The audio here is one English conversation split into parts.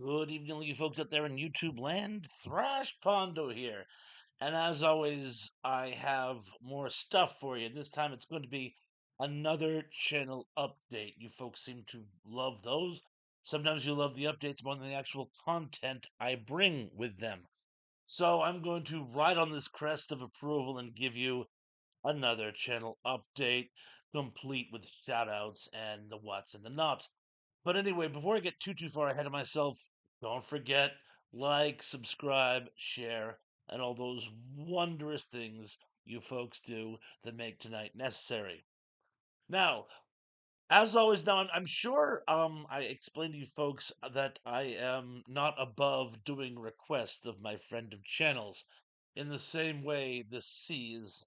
Good evening, you folks out there in YouTube land. Thrash Pondo here. And as always, I have more stuff for you. This time it's going to be another channel update. You folks seem to love those. Sometimes you love the updates more than the actual content I bring with them. So I'm going to ride on this crest of approval and give you another channel update, complete with shoutouts and the what's and the nots. But anyway, before I get too far ahead of myself, don't forget like, subscribe, share, and all those wondrous things you folks do that make tonight necessary. Now, as always, now I'm sure I explained to you folks that I am not above doing requests of my friend of channels, in the same way the sea is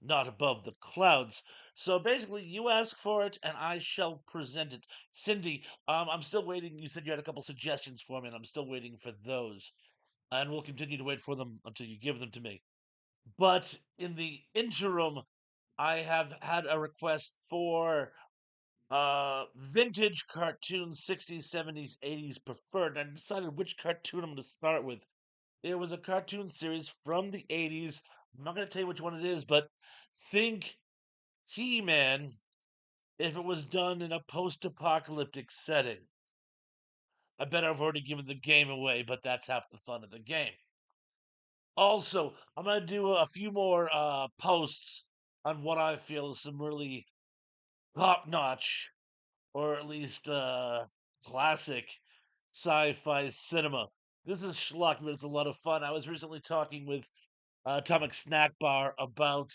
not above the clouds. So basically, you ask for it, and I shall present it. Cindy, I'm still waiting. You said you had a couple suggestions for me, and I'm still waiting for those. And we'll continue to wait for them until you give them to me. But in the interim, I have had a request for vintage cartoons, 60s, 70s, 80s preferred. And I decided which cartoon I'm going to start with. It was a cartoon series from the 80s. I'm not going to tell you which one it is, but think He-Man if it was done in a post-apocalyptic setting. I bet I've already given the game away, but that's half the fun of the game. Also, I'm gonna do a few more posts on what I feel is some really top-notch, or at least classic sci-fi cinema. This is schlock, but it's a lot of fun. I was recently talking with Atomic Snack Bar about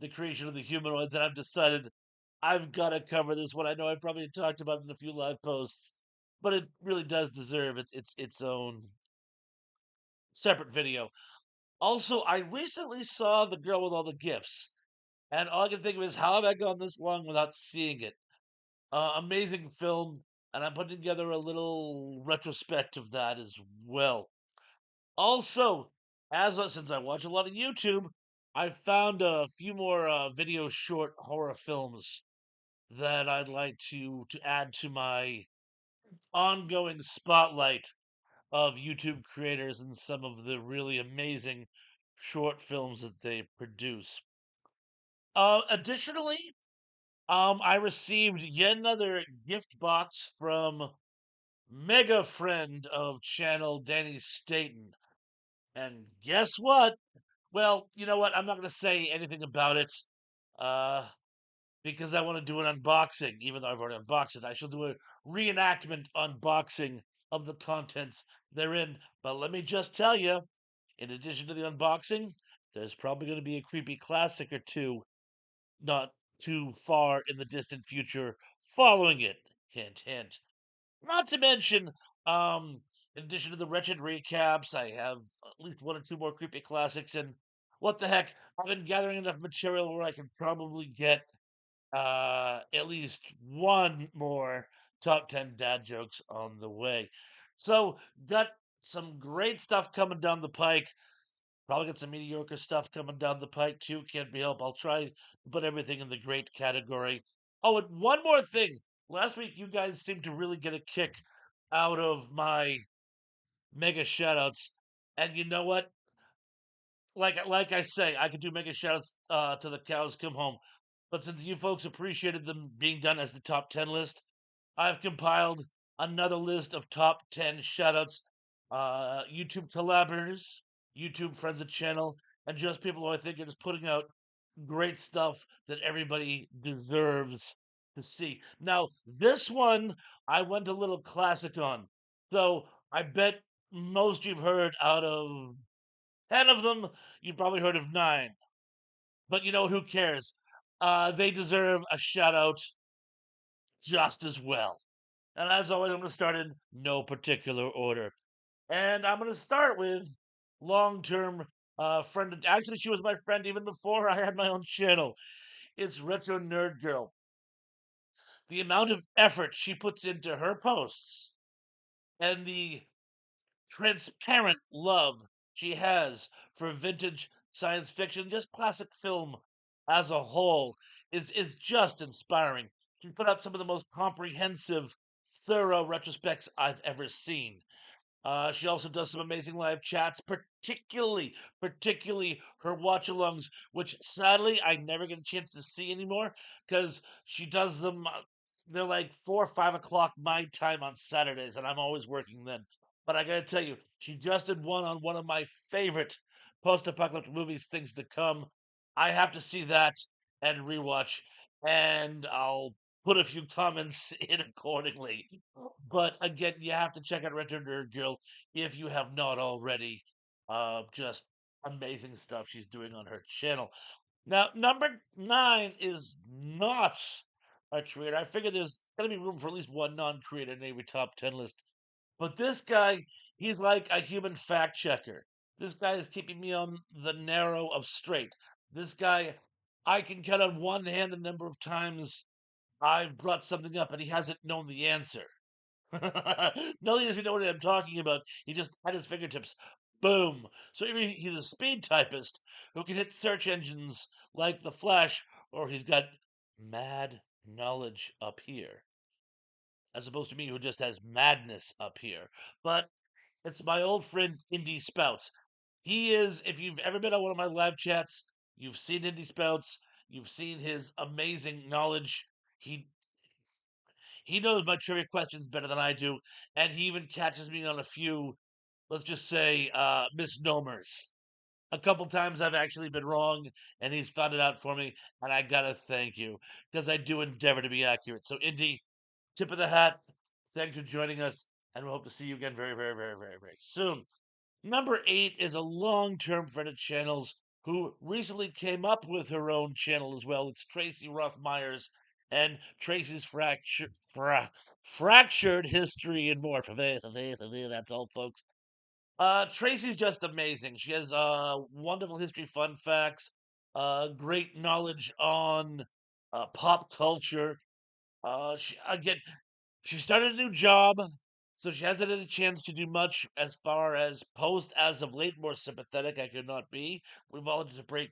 the creation of the humanoids, and I've decided I've got to cover this one. I know I've probably talked about it in a few live posts, but it really does deserve its own separate video. Also, I recently saw The Girl with All the Gifts, and all I can think of is how have I gone this long without seeing it? Amazing film, and I'm putting together a little retrospect of that as well. Also, since I watch a lot of YouTube, I found a few more video short horror films that I'd like to add to my ongoing spotlight of YouTube creators and some of the really amazing short films that they produce. Additionally, I received yet another gift box from mega friend of channel Danny Staten. And guess what? Well, you know what? I'm not going to say anything about it uh, because I want to do an unboxing, even though I've already unboxed it. I shall do a reenactment unboxing of the contents therein. But let me just tell you, in addition to the unboxing, there's probably going to be a creepy classic or two not too far in the distant future following it. Hint, hint. Not to mention, in addition to the wretched recaps, I have at least one or two more creepy classics. And what the heck, I've been gathering enough material where I can probably get at least one more top 10 dad jokes on the way. So, got some great stuff coming down the pike. Probably got some mediocre stuff coming down the pike too. Can't be helped. I'll try to put everything in the great category. Oh, and one more thing. Last week, you guys seemed to really get a kick out of my mega shoutouts. And you know what? Like I say, I could do mega shoutouts to the cows come home. But since you folks appreciated them being done as the top 10 list, I've compiled another list of top 10 shoutouts, YouTube collaborators, YouTube friends of channel, and just people who I think are just putting out great stuff that everybody deserves to see. Now, this one I went a little classic on. So I bet most you've heard out of 10 of them, you've probably heard of 9. But you know, who cares? They deserve a shout out just as well. And as always, I'm going to start in no particular order. And I'm going to start with long term friend. Actually, she was my friend even before I had my own channel. It's Retro Nerd Girl. The amount of effort she puts into her posts and the transparent love she has for vintage science fiction, just classic film as a whole, is just inspiring. She put out some of the most comprehensive thorough retrospects I've ever seen. She also does some amazing live chats, particularly her watch-alongs, which sadly I never get a chance to see anymore because she does them. They're like 4 or 5 o'clock my time on Saturdays, and I'm always working then. But I gotta tell you, she just did one on one of my favorite post-apocalyptic movies, Things to Come. I have to see that and rewatch, and I'll put a few comments in accordingly. But again, you have to check out Retro Nerd Girl if you have not already. Just amazing stuff she's doing on her channel. Now, number 9 is not a creator. I figure there's gonna be room for at least one non-creator in every top 10 list. But this guy, he's like a human fact checker. This guy is keeping me on the narrow of straight. This guy, I can count on one hand the number of times I've brought something up and he hasn't known the answer. Not only does he know what I'm talking about, he just at his fingertips. Boom. So either he's a speed typist who can hit search engines like the Flash, or he's got mad knowledge up here, as opposed to me who just has madness up here. But it's my old friend Indy Spouts. He is, if you've ever been on one of my live chats, you've seen Indy Spouts, you've seen his amazing knowledge. He he knows my trivia questions better than I do, and he even catches me on a few, let's just say, misnomers. A couple times I've actually been wrong, and he's found it out for me, and I gotta thank you because I do endeavor to be accurate. So, Indy, tip of the hat. Thanks for joining us, and we hope to see you again very, very, very, very, very soon. Number 8 is a long-term friend of channels who recently came up with her own channel as well. It's Tracy Ruff Myers and Tracy's fractured history and more. That's all, folks. Tracy's just amazing. She has wonderful history, fun facts, great knowledge on pop culture. Again, she started a new job, so she hasn't had a chance to do much as far as post as of late. More sympathetic, I could not be. We've all had to break.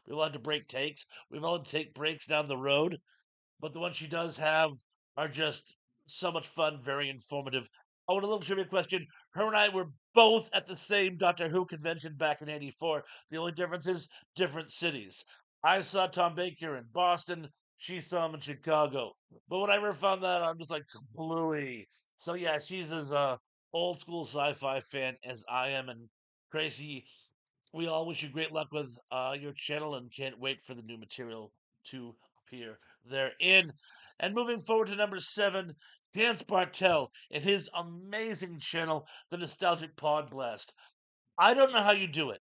We've all had to break takes. We've all had to take breaks down the road, but the ones she does have are just so much fun, very informative. Oh, and a little trivia question. Her and I were both at the same Doctor Who convention back in '84. The only difference is different cities. I saw Tom Baker in Boston. She saw him in Chicago. But when I ever found that, I'm just like bluey. So yeah, she's as old school sci-fi fan as I am, and Tracy, we all wish you great luck with your channel and can't wait for the new material to appear therein. And moving forward to number 7, Chance Bartel and his amazing channel, The Nostalgic Pod Blast. I don't know how you do it.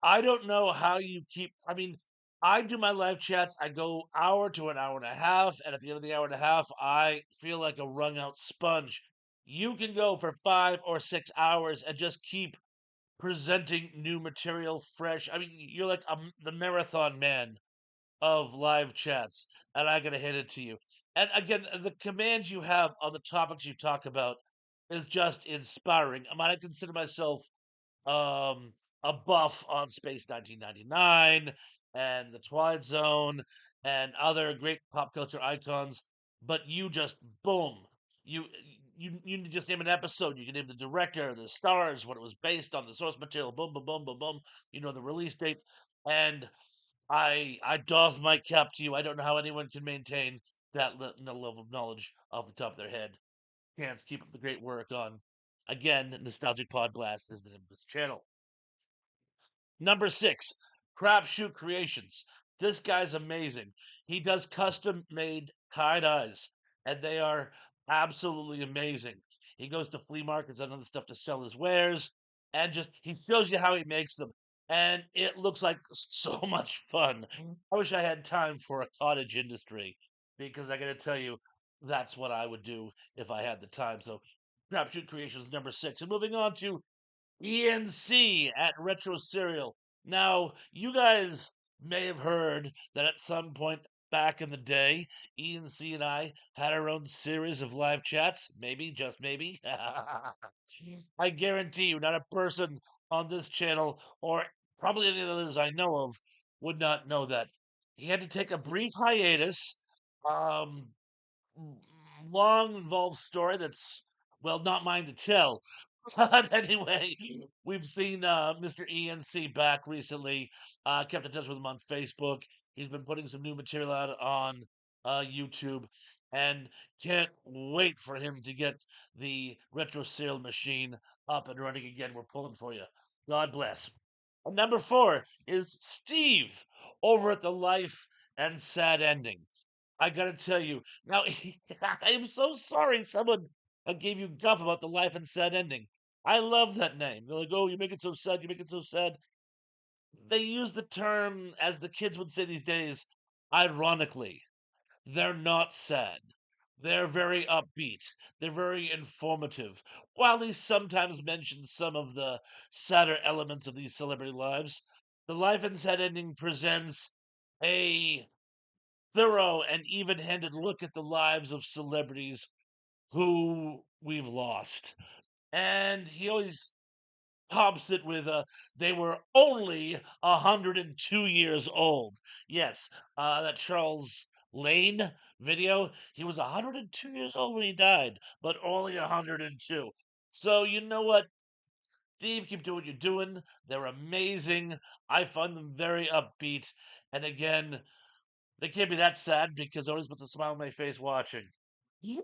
I don't know how you keep. I mean, I do my live chats. I go hour to an hour and a half, and at the end of the hour and a half, I feel like a wrung out sponge. You can go for 5 or 6 hours and just keep presenting new material fresh. I mean, you're like the marathon man of live chats, and I gotta hand it to you. And again, the command you have on the topics you talk about is just inspiring. I might consider myself um, a buff on Space 1999 and The Twilight Zone and other great pop culture icons, but you just boom, you you just name an episode. You can name the director, the stars, what it was based on, the source material. Boom, boom, boom, boom, boom. You know the release date, and I doff my cap to you. I don't know how anyone can maintain that level of knowledge off the top of their head. Can't keep up the great work on. Again, Nostalgic Pod Blast is the name of this channel. Number 6, Crapshoot Creations. This guy's amazing. He does custom made tie dyes, and they are absolutely amazing. He goes to flea markets and other stuff to sell his wares, and just he shows you how he makes them. And it looks like so much fun. I wish I had time for a cottage industry because I gotta tell you, that's what I would do if I had the time. So, Crapshoot Creations number 6. And moving on to ENC at Retro Serial. Now, you guys may have heard that at some point back in the day, ENC and I had our own series of live chats. Maybe, just maybe. I guarantee you, not a person on this channel, or probably any of the others I know of, would not know that. He had to take a brief hiatus. Um, long, involved story that's, well, not mine to tell. But anyway, we've seen Mr. ENC back recently. Kept in touch with him on Facebook. He's been putting some new material out on YouTube, and can't wait for him to get the retro serial machine up and running again. We're pulling for you. God bless. And number four is Steve over at the Life and Sad Ending. I gotta tell you now. I am so sorry someone gave you guff about the Life and Sad Ending. I love that name. They're like, "Oh, you make it so sad. You make it so sad." They use the term, as the kids would say these days, ironically. They're not sad. They're very upbeat. They're very informative. While he sometimes mentions some of the sadder elements of these celebrity lives, the Life and Sad Ending presents a thorough and even-handed look at the lives of celebrities who we've lost. And he always tops it with they were only 102 years old. Yes, that Charles Lane video, he was 102 years old when he died, but only 102. So you know what? Steve, keep doing what you're doing. They're amazing. I find them very upbeat. And again, they can't be that sad because it always puts a smile on my face watching.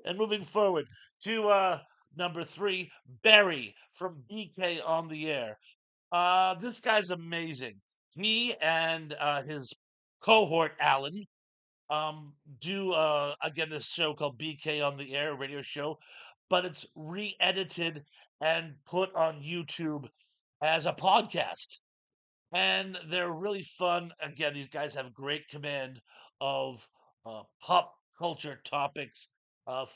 And moving forward to number three, Barry from BK on the Air. This guy's amazing. He and his cohort Alan do again this show called BK on the Air, radio show, but it's re-edited and put on YouTube as a podcast, and they're really fun. Again, these guys have great command of pop culture topics,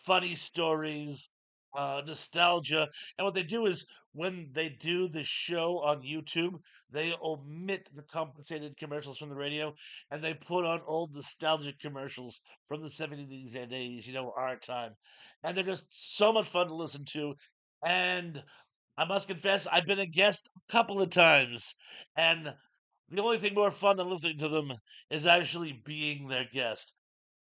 funny stories, nostalgia. And what they do is when they do the show on YouTube, they omit the compensated commercials from the radio and they put on old nostalgic commercials from the 70s and 80s, our time. And they're just so much fun to listen to. And I must confess, I've been a guest a couple of times, and the only thing more fun than listening to them is actually being their guest.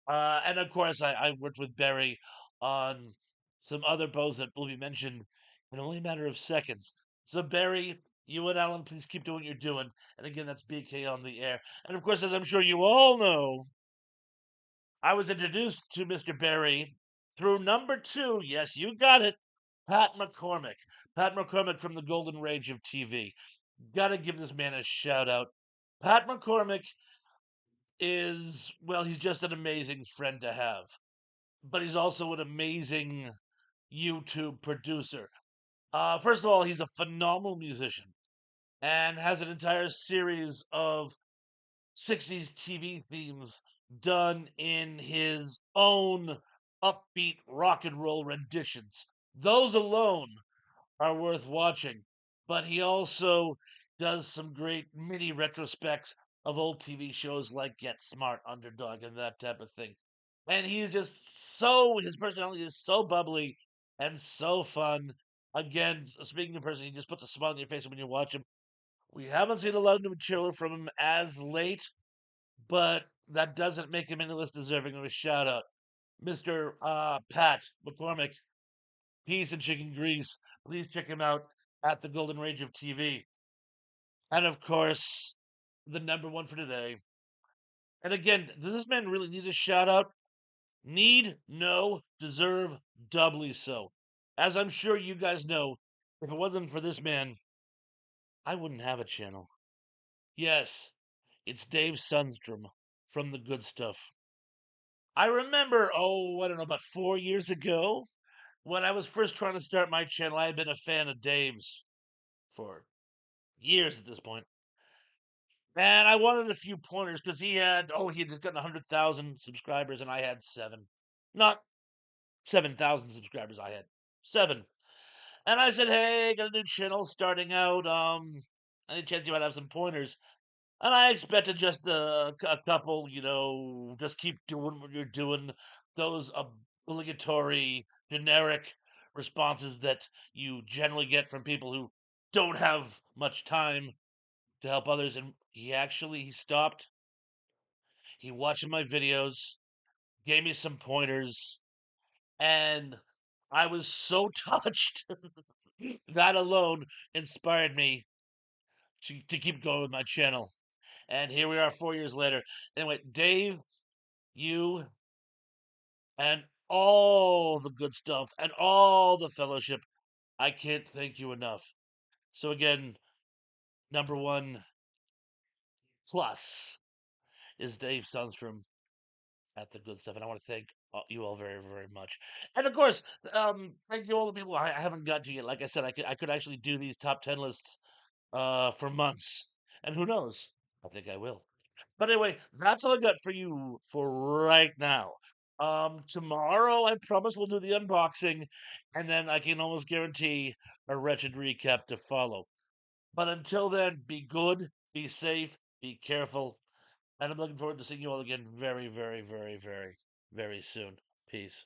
And of course, I worked with Barry on some other posts that will be mentioned in only a matter of seconds. So, Barry, you and Alan, please keep doing what you're doing. And again, that's BK on the Air. And of course, as I'm sure you all know, I was introduced to Mr. Barry through number two. Yes, you got it. Pat McCormick. Pat McCormick from the Golden Rage of TV. Gotta give this man a shout out. Pat McCormick is, well, he's just an amazing friend to have, but he's also an amazing YouTube producer. First of all, he's a phenomenal musician and has an entire series of 60s TV themes done in his own upbeat rock and roll renditions. Those alone are worth watching. But he also does some great mini retrospects of old TV shows like Get Smart, Underdog, and that type of thing. And he's just his personality is so bubbly and so fun. Again, speaking of person, he just puts a smile on your face when you watch him. We haven't seen a lot of new material from him as late, but that doesn't make him any less deserving of a shout out. Mr. Pat McCormick, Peace and Chicken Grease. Please check him out at the Golden Rage of TV. And of course, the number one for today. And again, does this man really need a shout out? Need, no, deserve, doubly so. As I'm sure you guys know, if it wasn't for this man, I wouldn't have a channel. Yes, it's Dave Sundstrom from The Good Stuff. I remember, I don't know, about 4 years ago, when I was first trying to start my channel. I had been a fan of Dave's for years at this point. And I wanted a few pointers because he had just gotten 100,000 subscribers and I had seven. Not 7,000 subscribers, I had seven. And I said, hey, got a new channel starting out. Any chance you might have some pointers? And I expected just a couple, just keep doing what you're doing. Those obligatory, generic responses that you generally get from people who don't have much time to help others. And he stopped. He watched my videos, gave me some pointers, and I was so touched. That alone inspired me to keep going with my channel. And here we are 4 years later. Anyway, Dave, you, and all the good stuff and all the fellowship. I can't thank you enough. So again, number one plus is Dave Sundstrom at the good stuff, and I want to thank you all very, very much. And of course, thank you all the people I haven't got to yet. Like I said, I could actually do these top 10 lists for months, and who knows? I think I will. But anyway, that's all I got for you for right now. Tomorrow I promise we'll do the unboxing, and then I can almost guarantee a wretched recap to follow. But until then, be good, be safe, be careful, and I'm looking forward to seeing you all again very, very, very, very, very soon. Peace.